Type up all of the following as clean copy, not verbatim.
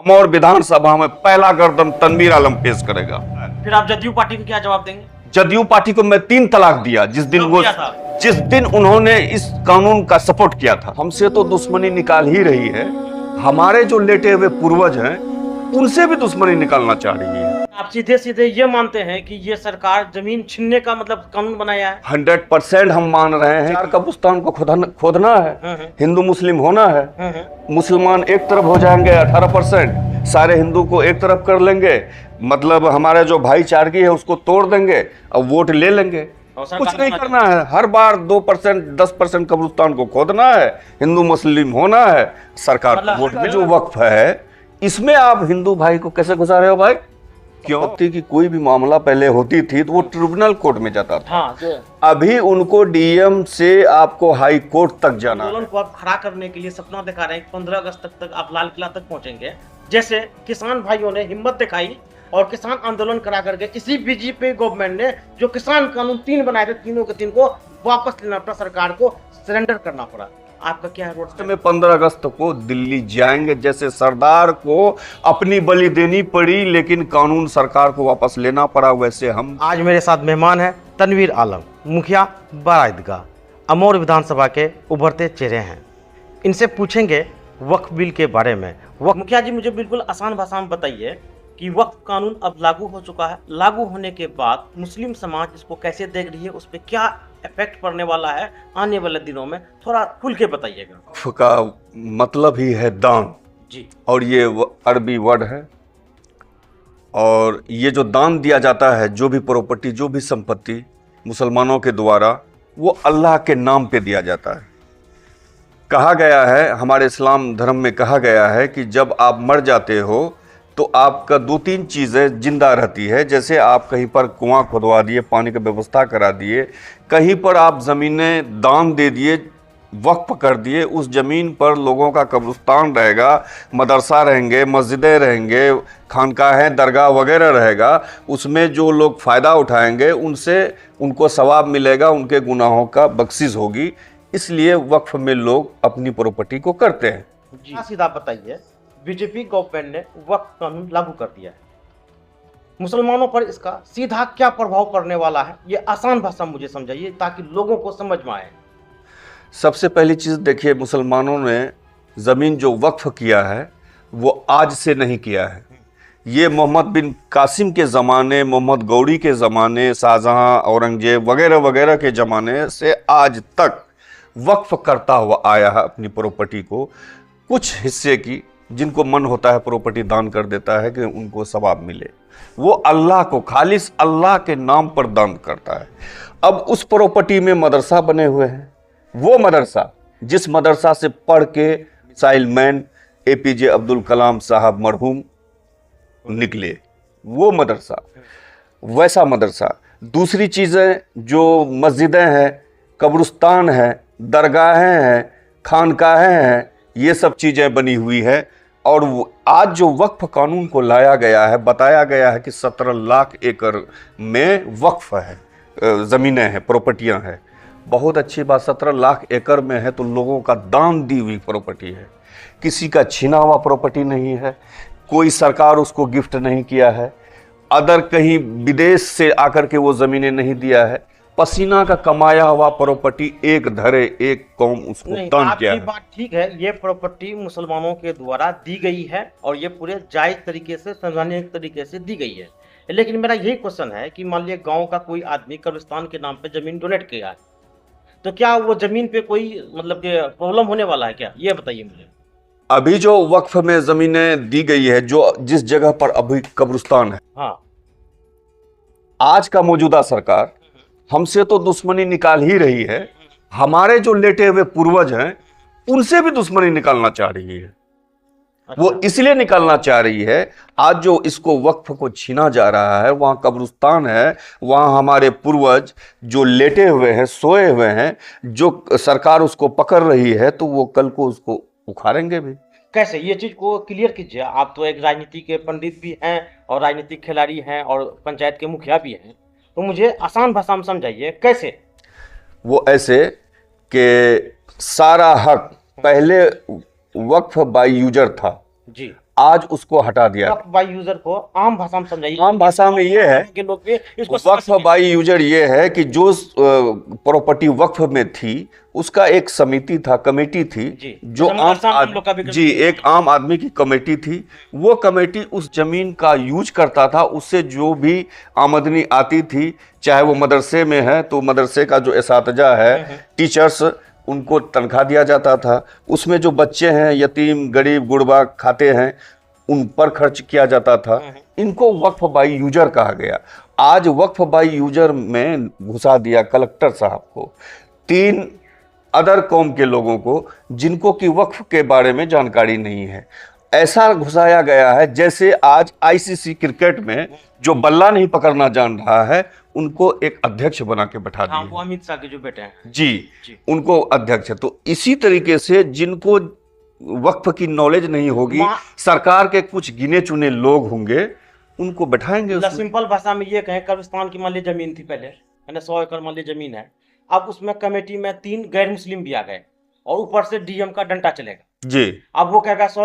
अमौर विधानसभा में पहला गर्दन तनवीर आलम पेश करेगा। फिर आप जदयू पार्टी को क्या जवाब देंगे? जदयू पार्टी को मैं 3 तलाक दिया जिस दिन उन्होंने इस कानून का सपोर्ट किया था। हमसे तो दुश्मनी निकाल ही रही है, हमारे जो लेटे हुए पूर्वज हैं उनसे भी दुश्मनी निकालना चाह रही है। आप सीधे सीधे ये मानते हैं कि ये सरकार जमीन छीनने का मतलब कानून बनाया है? 100% हम मान रहे हैं। कब्रिस्तान को खोदना है, हिंदू मुस्लिम होना है, मुसलमान एक तरफ हो जाएंगे 18%, सारे हिंदू को एक तरफ कर लेंगे, मतलब हमारा जो भाईचारगी है उसको तोड़ देंगे और वोट ले लेंगे। कुछ नहीं करना है, हर बार 2% 10% कब्रिस्तान को खोदना है, हिंदू मुस्लिम होना है, सरकार को वोट में जो वक्फ है इसमें आप हिंदू भाई को कैसे घुसा रहे हो भाई? क्योंकि कि कोई भी मामला पहले होती थी तो वो ट्रिब्यूनल कोर्ट में जाता था। हाँ, अभी उनको डीएम से आपको हाई कोर्ट तक जाना है। आंदोलन को आप खड़ा करने के लिए सपना दिखा रहे हैं कि 15 अगस्त तक आप लाल किला तक पहुंचेंगे। जैसे किसान भाइयों ने हिम्मत दिखाई और किसान आंदोलन करा करके इसी बीजेपी गवर्नमेंट ने जो किसान कानून 3 बनाए थे, तीनों के 3 को वापस लेना पड़ा, सरकार को सरेंडर करना पड़ा। आपका क्या है? रोड में 15 अगस्त को दिल्ली जाएंगे। जैसे सरदार को अपनी बलि देनी पड़ी लेकिन कानून सरकार को वापस लेना पड़ा, वैसे हम। आज मेरे साथ मेहमान है तनवीर आलम, मुखिया बड़ा ईदगाह, अमौर विधानसभा के उभरते चेहरे हैं। इनसे पूछेंगे वक्फ बिल के बारे में। मुखिया जी, मुझे बिल्कुल आसान भाषा में बताइए कि वक्फ कानून अब लागू हो चुका है, लागू होने के बाद मुस्लिम समाज इसको कैसे देख रही है, उस पर क्या इफेक्ट पड़ने वाला है आने वाले दिनों में, थोड़ा खुल के बताइएगा। वक्फ का मतलब ही है दान जी, और ये अरबी वर्ड है। और ये जो दान दिया जाता है, जो भी प्रॉपर्टी, जो भी संपत्ति मुसलमानों के द्वारा, वो अल्लाह के नाम पे दिया जाता है। कहा गया है, हमारे इस्लाम धर्म में कहा गया है कि जब आप मर जाते हो तो आपका 2-3 चीज़ें जिंदा रहती है। जैसे आप कहीं पर कुआं खुदवा दिए, पानी की व्यवस्था करा दिए, कहीं पर आप ज़मीनें दान दे दिए, वक्फ कर दिए, उस ज़मीन पर लोगों का कब्रिस्तान रहेगा, मदरसा रहेंगे, मस्जिदें रहेंगे, खानकाहें, दरगाह वगैरह रहेगा। उसमें जो लोग फ़ायदा उठाएंगे उनसे उनको सवाब मिलेगा, उनके गुनाहों का बख्शिश होगी। इसलिए वक्फ में लोग अपनी प्रॉपर्टी को करते हैं। जी, सीधा बताइए, बीजेपी गवर्नमेंट ने वक्फ कानून लागू कर दिया है, मुसलमानों पर इसका सीधा क्या प्रभाव पड़ने वाला है, ये आसान भाषा मुझे समझाइए ताकि लोगों को समझ में आए। सबसे पहली चीज़ देखिए, मुसलमानों ने ज़मीन जो वक्फ किया है वो आज से नहीं किया है। ये मोहम्मद बिन कासिम के ज़माने, मोहम्मद गौरी के ज़माने, शाहजहां, औरंगजेब वगैरह वगैरह के ज़माने से आज तक वक्फ करता हुआ आया है अपनी प्रॉपर्टी को। कुछ हिस्से की जिनको मन होता है प्रॉपर्टी दान कर देता है कि उनको सवाब मिले, वो अल्लाह को, खालिस अल्लाह के नाम पर दान करता है। अब उस प्रॉपर्टी में मदरसा बने हुए हैं, वो मदरसा जिस मदरसा से पढ़ के missile man APJ Abdul Kalam साहब मरहूम निकले, वो मदरसा, वैसा मदरसा। दूसरी चीज़ें जो मस्जिदें हैं, कब्रिस्तान है, दरगाहें हैं, खानकाहें हैं, ये सब चीज़ें बनी हुई है। और आज जो वक्फ कानून को लाया गया है, बताया गया है कि 17 लाख एकड़ में वक्फ है, ज़मीनें हैं, प्रॉपर्टियां हैं। बहुत अच्छी बात, 17 लाख एकड़ में है तो लोगों का दान दी हुई प्रॉपर्टी है, किसी का छीना हुआ प्रॉपर्टी नहीं है, कोई सरकार उसको गिफ्ट नहीं किया है, अदर कहीं विदेश से आकर के वो ज़मीनें नहीं दिया है, पसीना का कमाया हुआ प्रॉपर्टी एक धरे एक कौम उसको दान किया है। बात ठीक है, ये प्रॉपर्टी मुसलमानों के द्वारा दी गई है और ये पूरे जायज तरीके से, संवैधानिक तरीके से दी गई है। लेकिन मेरा यही क्वेश्चन है कि मान लिया गांव का कोई आदमी कब्रिस्तान के नाम पे जमीन डोनेट किया है, तो क्या वो जमीन पे कोई मतलब कि प्रॉब्लम होने वाला है क्या, ये बताइए मुझे। अभी जो वक्फ में जमीनें दी गई है, जो जिस जगह पर अभी कब्रिस्तान है, हाँ, आज का मौजूदा सरकार हमसे तो दुश्मनी निकाल ही रही है, हमारे जो लेटे हुए पूर्वज हैं उनसे भी दुश्मनी निकालना चाह रही है। वो इसलिए निकालना चाह रही है, आज जो इसको वक्फ को छीना जा रहा है, वहां कब्रिस्तान है, वहां हमारे पूर्वज जो लेटे हुए हैं, सोए हुए हैं, जो सरकार उसको पकड़ रही है तो वो कल को उसको उखाड़ेंगे भी। कैसे, ये चीज को क्लियर कीजिए। आप तो एक राजनीति के पंडित भी हैं और राजनीतिक खिलाड़ी हैं और पंचायत के मुखिया भी हैं, तो मुझे आसान भाषा में समझाइए कैसे। वो ऐसे कि सारा हक पहले वक्फ बाय यूजर था जी, आज उसको हटा दिया। वक्फ बाई यूजर को आम भाषा में समझाइए। आम भाषा में ये है कि लोग भी इसको समझ वक्फ सकें। बाई यूजर ये है कि जो प्रॉपर्टी वक्फ में थी उसका एक समिति था, कमेटी थी, जी। जो जैसे हम आसाम हम लोग का भी जी एक आम आदमी की कमेटी थी। वो कमेटी उस जमीन का यूज करता था, उससे जो भी आमदनी आती थी, चाहे वो मदरसे में है तो मदरसे का जो एसातिजा है, टीचर्स, उनको तनख्वाह दिया जाता था। उसमें जो बच्चे हैं, यतीम, गरीब, गुरबा खाते हैं, उन पर खर्च किया जाता था। इनको वक्फ बाई यूजर कहा गया। आज वक्फ बाई यूजर में घुसा दिया कलेक्टर साहब को, 3 अदर कौम के लोगों को, जिनको कि वक्फ के बारे में जानकारी नहीं है। ऐसा घुसाया गया है जैसे आज आईसीसी क्रिकेट में जो बल्ला नहीं पकड़ना जान रहा है, उनको एक अध्यक्ष बना के बैठा हाँ, दिया। वो अमित शाह के जो बेटे हैं। जी, उनको अध्यक्ष है। तो इसी तरीके से जिनको वक्फ की नॉलेज नहीं होगी, सरकार के कुछ गिने चुने लोग होंगे, उनको बैठाएंगे उसमें। सिंपल भाषा में ये कहें, कब्रिस्तान की मान ली जमीन थी पहले, है ना, 100 एकड़ मान ली जमीन है। अब उसमें कमेटी में 3 गैर मुस्लिम भी आ गए और ऊपर से डीएम का डंडा चलेगा जी। अब वो कहेगा 100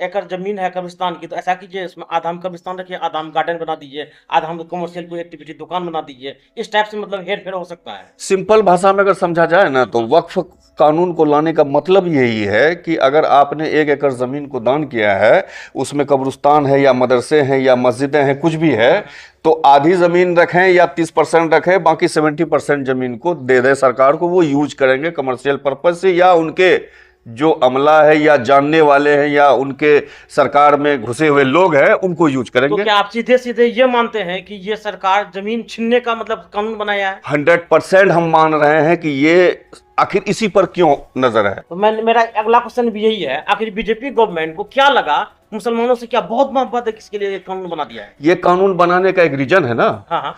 एकड़ जमीन है कब्रिस्तान की, तो ऐसा कीजिए इसमें आधा हम कब्रिस्तान रखिए, आधा हम गार्डन बना दीजिए, आधा हम कमर्शियल कोई एक्टिविटी दुकान बना दीजिए। इस टाइप से मतलब हेर फेर हो सकता है। सिंपल भाषा में अगर समझा जाए ना, तो वक्फ कानून को लाने का मतलब यही है कि अगर आपने 1 एकड़ जमीन को दान किया है, उसमें कब्रिस्तान है या मदरसे हैं या मस्जिदें हैं, कुछ भी है, तो आधी जमीन रखें या 30% रखें, बाकी 70% जमीन को दे दें सरकार को। वो यूज करेंगे कमर्शियल पर्पज से, या उनके जो अमला है या जानने वाले हैं या उनके सरकार में घुसे हुए लोग हैं, उनको यूज तो करेंगे। क्या आप सीधे सीधे ये मानते हैं कि ये सरकार जमीन छीनने का मतलब कानून बनाया है? 100% हम मान रहे हैं कि ये आखिर इसी पर क्यों नजर है। तो मेरा अगला क्वेश्चन भी यही है, आखिर बीजेपी गवर्नमेंट को क्या लगा, मुसलमानों से क्या बहुत मोहब्बत है, किसके लिए कानून बना दिया है? ये कानून बनाने का एक रीजन है ना। हाँ हाँ।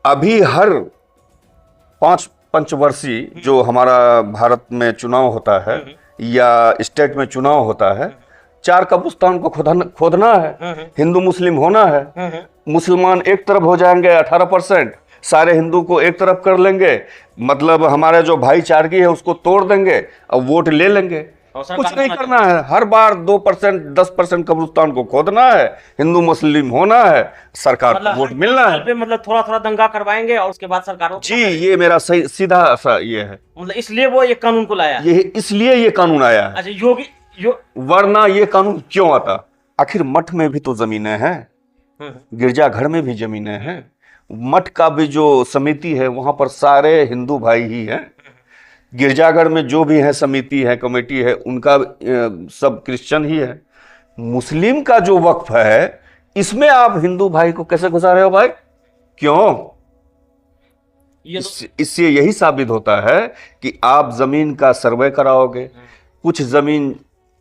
अभी हर 5 पंचवर्षीय जो हमारा भारत में चुनाव होता है या स्टेट में चुनाव होता है, 4 कब्रिस्तान को खोदना है, हिंदू मुस्लिम होना है। मुसलमान एक तरफ हो जाएंगे 18%, सारे हिंदू को एक तरफ कर लेंगे, मतलब हमारे जो भाईचारगी है उसको तोड़ देंगे और वोट ले लेंगे। कुछ नहीं करना है, हर बार 2% 10% कब्रिस्तान को खोदना है, हिंदू मुस्लिम होना है, सरकार को वोट मिलना है। मतलब थोड़ा थोड़ा दंगा करवाएंगे और उसके बाद सरकार जी, ये मेरा सही सीधा सा ये है, मतलब इसलिए वो ये कानून को लाया। ये इसलिए ये कानून आया है। अच्छा, वरना ये कानून क्यों आता? आखिर मठ में भी तो जमीनें हैं, गिरजाघर में भी जमीनें हैं, मठ का भी जो समिति है वहां पर सारे हिंदू भाई ही हैं, गिरजाघर में जो भी है समिति है, कमेटी है, उनका सब क्रिश्चियन ही है। मुस्लिम का जो वक्फ है, इसमें आप हिंदू भाई को कैसे घुसा रहे हो भाई? क्यों? इससे यही साबित होता है कि आप जमीन का सर्वे कराओगे, कुछ जमीन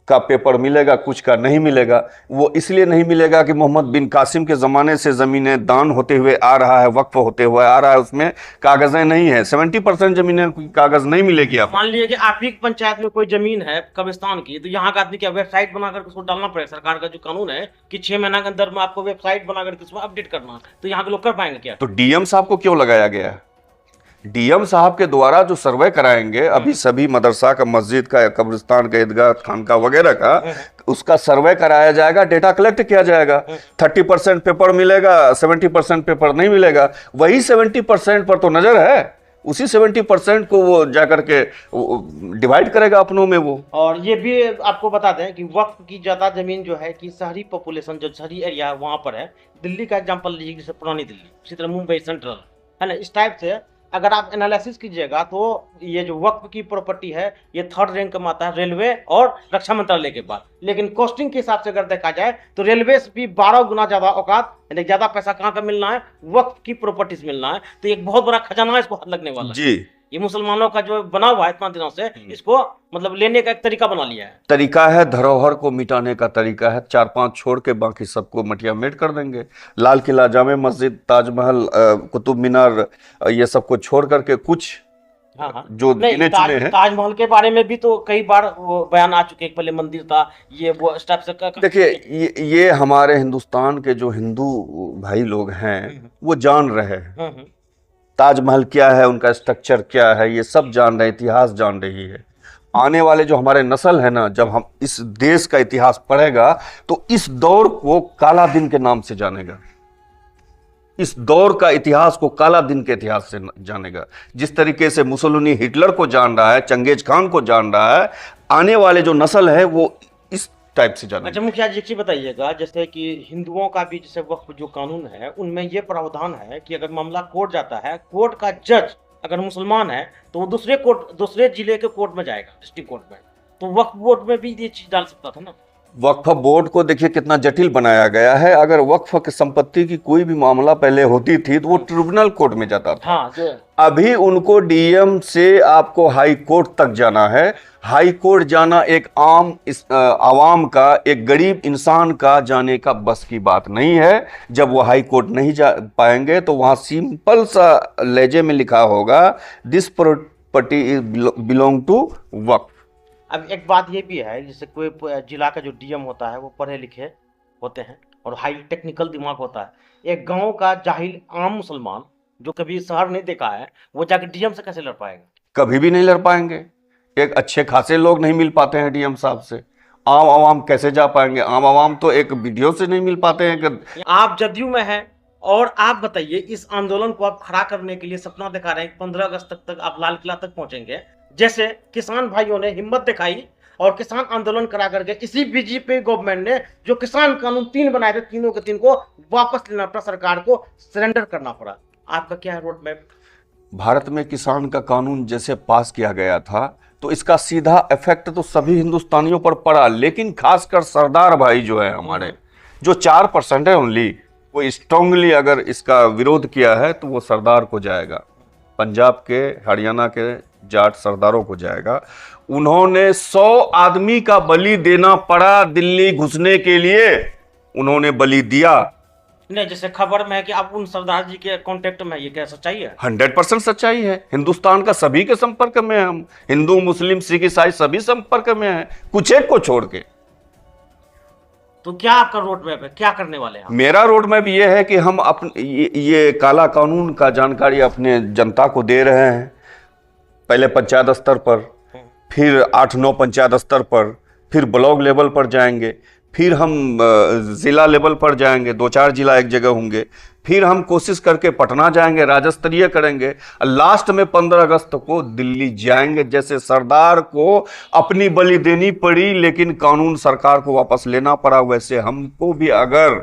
का पेपर मिलेगा, कुछ का नहीं मिलेगा। वो इसलिए नहीं मिलेगा कि मोहम्मद बिन कासिम के ज़माने से ज़मीनें दान होते हुए आ रहा है, वक्फ होते हुए आ रहा है, उसमें कागज़ें नहीं है। 70% ज़मीनें कागज़ नहीं मिलेगी। आप मान लीजिए कि आप ही पंचायत में कोई ज़मीन है कब्रिस्तान की, तो यहाँ का आदमी क्या वेबसाइट बनाकर उसको डालना पड़ेगा? सरकार का जो कानून है कि 6 महीना के अंदर में आपको वेबसाइट बनाकर उसमें अपडेट करना है, तो यहाँ के लोग कर पाएंगे क्या? तो डीएम साहब को क्यों लगाया गया है? डीएम साहब के द्वारा जो सर्वे कराएंगे, अभी सभी मदरसा का, मस्जिद का, कब्रिस्तान का, ईदगाह, खानका वगैरह का, उसका सर्वे कराया जाएगा, डेटा कलेक्ट किया जाएगा। 30% पेपर मिलेगा, 70% पेपर नहीं मिलेगा। वही 70% पर तो नजर है, उसी 70% को वो जाकर के डिवाइड करेगा अपनों में वो। और ये भी आपको बता दें कि वक्फ की ज्यादा जमीन जो है कि शहरी पॉपुलेशन, जो शहरी एरिया वहां पर है, दिल्ली का एग्जाम्पल लीजिए, जैसे पुरानी दिल्ली, इसी तरह मुंबई सेंट्रल, है ना, इस टाइप से अगर आप एनालिसिस कीजिएगा तो ये जो वक्फ की प्रॉपर्टी है ये 3rd रैंक में आता है रेलवे और रक्षा मंत्रालय के बाद। लेकिन कॉस्टिंग के हिसाब से अगर देखा जाए तो रेलवे से भी 12 गुना ज्यादा औकात, यानी ज्यादा पैसा कहाँ का मिलना है? वक्फ की प्रॉपर्टीज मिलना है। तो एक बहुत बड़ा खजाना है इसको हाथ लगने वाला जी। ये मुसलमानों का जो बना हुआ है इतना दिनों से, इसको मतलब लेने का एक तरीका बना लिया है। तरीका है, धरोहर को मिटाने का तरीका है। 4-5 छोड़ के बाकी सबको मटिया मेट कर देंगे। लाल किला, जामे मस्जिद, ताजमहल, कुतुब मीनार, ये सबको छोड़ करके कुछ हाँ। जो गिने चुने हैं। ताजमहल के बारे में भी तो कई बार वो बयान आ चुके हैं, पहले मंदिर था, ये वो स्टेप से। देखिए, ये हमारे हिंदुस्तान के जो हिंदू भाई लोग हैं वो जान रहे हैं ताजमहल क्या है, उनका स्ट्रक्चर क्या है, ये सब जान रहे, इतिहास जान रही है। आने वाले जो हमारे नस्ल है ना, जब हम इस देश का इतिहास पढ़ेगा तो इस दौर को काला दिन के नाम से जानेगा। इस दौर का इतिहास को काला दिन के इतिहास से जानेगा। जिस तरीके से मुसोलिनी हिटलर को जान रहा है, चंगेज खान को जान रहा है, आने वाले जो नस्ल है वो इस टाइप से जानेगा। अच्छा मुखिया जी, एक चीज बताइएगा, जैसे कि हिंदुओं का भी जैसे वक्फ जो कानून है उनमें ये प्रावधान है कि अगर मामला कोर्ट जाता है, कोर्ट का जज अगर मुसलमान है तो वो दूसरे जिले के कोर्ट में जाएगा, डिस्ट्रिक्ट कोर्ट में। तो वक्फ बोर्ड में भी ये चीज डाल सकता था ना। वक्फ बोर्ड को देखिए कितना जटिल बनाया गया है। अगर वक्फ की संपत्ति की कोई भी मामला पहले होती थी तो वो ट्रिब्यूनल कोर्ट में जाता था। हाँ, जो अभी उनको डीएम से आपको हाई कोर्ट तक जाना है। हाई कोर्ट जाना एक आम आवाम का, एक गरीब इंसान का जाने का बस की बात नहीं है। जब वो हाई कोर्ट नहीं जा पाएंगे तो वहां सिंपल सा लहजे में लिखा होगा, दिस प्रॉपर्टी बिलोंग टू वक्फ। अब एक बात ये भी है, जैसे कोई जिला का जो डीएम होता है वो पढ़े लिखे होते हैं और हाई टेक्निकल दिमाग होता है। एक गांव का जाहिल आम मुसलमान जो कभी शहर नहीं देखा है वो जाके डीएम से कैसे लड़ पाएगा? कभी भी नहीं लड़ पाएंगे। एक अच्छे खासे लोग नहीं मिल पाते हैं डीएम साहब से। आम आवाम कैसे जा पाएंगे? आम आवाम तो एक वीडियो से नहीं मिल पाते हैं कि आप जदयू में हैं और आप बताइए, इस आंदोलन को आप खड़ा करने के लिए सपना दिखा रहे हैं कि 15 अगस्त तक आप लाल किला तक पहुंचेंगे। जैसे किसान भाइयों ने हिम्मत दिखाई और किसान आंदोलन करा करके इसी बीजेपी गवर्नमेंट ने जो किसान कानून 3 बनाए थे, तीनों के 3 को वापस लेना पड़ा, सरकार को सरेंडर करना पड़ा। आपका क्या है रोड मैप? भारत में किसान का कानून जैसे पास किया गया था तो इसका सीधा इफेक्ट तो सभी हिंदुस्तानियों पर पड़ा, लेकिन खासकर सरदार भाई जो है हमारे, जो 4% है ओनली, वो स्ट्रांगली अगर इसका विरोध किया है तो वो सरदार को जाएगा। पंजाब के, हरियाणा के जाट सरदारों को जाएगा। उन्होंने 100 आदमी का बलि देना पड़ा दिल्ली घुसने के लिए, उन्होंने बलि दिया। नहीं, जैसे खबर में है कि आप उन सरदार जी के कांटेक्ट में, ये क्या सच्चाई है? 100% सच्चाई है। हिंदुस्तान का सभी के संपर्क में है हम, हिंदू मुस्लिम सिख ईसाई सभी संपर्क में है, कुछ एक को छोड़ के। तो क्या आपका रोड मैप है, क्या करने वाले हैं? मेरा रोड मैप ये है कि हम अपने ये काला कानून का जानकारी अपने जनता को दे रहे हैं। पहले पंचायत स्तर पर, फिर 8-9 पंचायत स्तर पर, फिर ब्लॉक लेवल पर जाएंगे, फिर हम जिला लेवल पर जाएंगे, 2-4 जिला एक जगह होंगे, फिर हम कोशिश करके पटना जाएंगे, राज्य स्तरीय करेंगे, लास्ट में 15 अगस्त को दिल्ली जाएंगे। जैसे सरदार को अपनी बलि देनी पड़ी लेकिन कानून सरकार को वापस लेना पड़ा, वैसे हमको भी अगर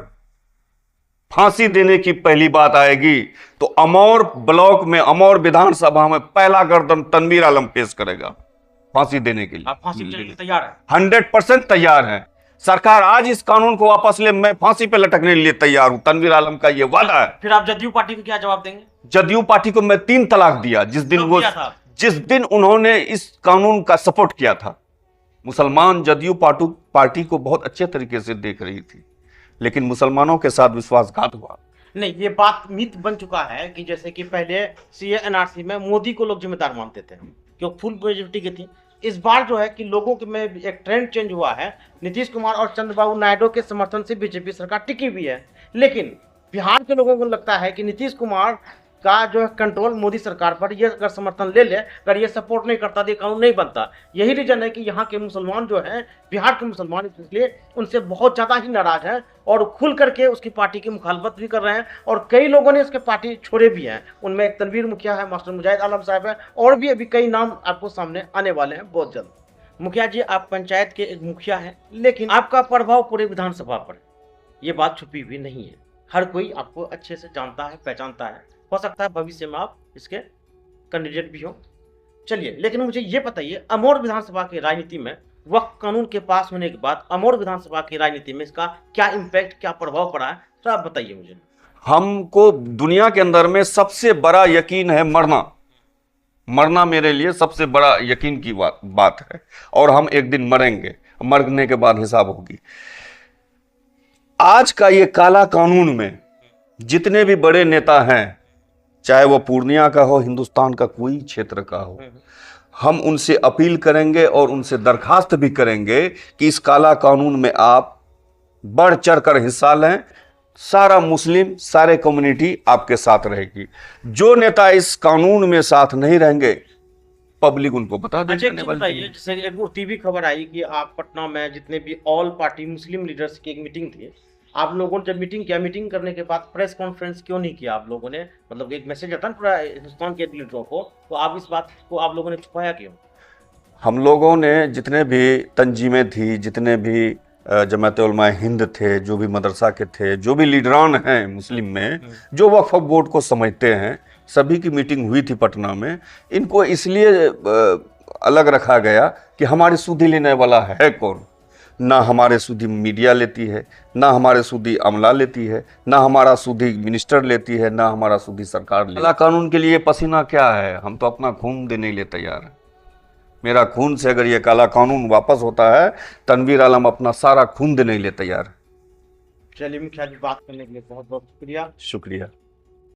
फांसी देने की पहली बात आएगी तो अमौर ब्लॉक में, अमौर विधानसभा में पहला गर्दन तनवीर आलम पेश करेगा फांसी देने के लिए। आप फांसी के लिए तैयार हैं? 100% तैयार हैं। सरकार आज इस कानून को वापस ले, मैं फांसी पे लटकने के लिए तैयार हूं। तनवीर आलम का ये वादा है। फिर आप जदयू पार्टी को क्या जवाब देंगे? जदयू पार्टी को मैं 3 तलाक दिया जिस दिन उन्होंने इस कानून का सपोर्ट किया था। मुसलमान जदयू पार्टी को बहुत अच्छे तरीके से देख रही थी, लेकिन मुसलमानों के साथ विश्वासघात हुआ। नहीं, ये बात मिथ बन चुका है कि जैसे कि पहले सीए एनआरसी में मोदी को लोग जिम्मेदार मानते थे क्योंकि फुल मेजोरिटी की थी। इस बार जो है कि लोगों के में एक ट्रेंड चेंज हुआ है। नीतीश कुमार और चंद्रबाबू नायडू के समर्थन से बीजेपी सरकार टिकी हुई है, लेकिन बिहार के लोगों को लगता है कि नीतीश कुमार का जो है कंट्रोल मोदी सरकार पर, ये अगर समर्थन ले ले, अगर ये सपोर्ट नहीं करता तो ये कानून नहीं बनता। यही रीजन है कि यहाँ के मुसलमान जो हैं, बिहार के मुसलमान, इसलिए उनसे बहुत ज़्यादा ही नाराज हैं और खुल करके उसकी पार्टी की मुखालफत भी कर रहे हैं और कई लोगों ने उसके पार्टी छोड़े भी हैं। उनमें एक तनवीर मुखिया है, मास्टर मुजाहिद आलम साहब है, और भी अभी कई नाम आपको सामने आने वाले हैं बहुत जल्द। मुखिया जी, आप पंचायत के एक मुखिया हैं, लेकिन आपका प्रभाव पूरे विधानसभा पर, ये बात छुपी हुई नहीं है। हर कोई आपको अच्छे से जानता है, पहचानता है। हो सकता है भविष्य में आप इसके कैंडिडेट भी हो। चलिए, लेकिन मुझे ये बताइए, अमौर विधानसभा की राजनीति में वक्फ कानून के पास होने के बाद अमौर विधानसभा की राजनीति में इसका क्या इम्पैक्ट, क्या प्रभाव पड़ा है, तो आप बताइए मुझे। हमको दुनिया के अंदर में सबसे बड़ा यकीन है मरना। मरना मेरे लिए सबसे बड़ा यकीन की बात है और हम एक दिन मरेंगे। मरने के बाद हिसाब होगी। आज का ये काला कानून में जितने भी बड़े नेता हैं, चाहे वो पूर्णिया का हो, हिंदुस्तान का कोई क्षेत्र का हो, हम उनसे अपील करेंगे और उनसे दरखास्त भी करेंगे कि इस काला कानून में आप बढ़ चढ़ कर हिस्सा लें। सारा मुस्लिम, सारे कम्युनिटी आपके साथ रहेगी। जो नेता इस कानून में साथ नहीं रहेंगे पब्लिक उनको बता अच्छा, देने एक चीज वाली बताइए, थी। जैसे एक वो टीवी खबर आई कि आप पटना में जितने भी ऑल पार्टी मुस्लिम लीडर्स की एक मीटिंग थी, आप लोगों ने जब मीटिंग किया, मीटिंग करने के बाद प्रेस कॉन्फ्रेंस क्यों नहीं किया आप लोगों ने? मतलब एक मैसेज आता है ना पूरा हिंदुस्तान के लीडरों को, तो आप इस बात को आप लोगों ने छुपाया क्यों? हम लोगों ने जितने भी तंजीमें थी, जितने भी जमात उलमा हिंद थे, जो भी मदरसा के थे, जो भी लीडरान हैं मुस्लिम में, जो वक्फ बोर्ड को समझते हैं, सभी की मीटिंग हुई थी पटना में। इनको इसलिए अलग रखा गया कि हमारी सुधी लेने वाला है कौन? ना हमारे सुधी मीडिया लेती है, ना हमारे सुधी अमला लेती है, ना हमारा सुधी मिनिस्टर लेती है, ना हमारा सुधी सरकार लेती है। काला कानून के लिए पसीना क्या है? हम तो अपना खून देने के लिए तैयार हैं। मेरा खून से अगर ये काला कानून वापस होता है, तनवीर आलम अपना सारा खून देने के लिए तैयार है। चलिए मुखिया जी, बात करने के लिए बहुत बहुत शुक्रिया। शुक्रिया।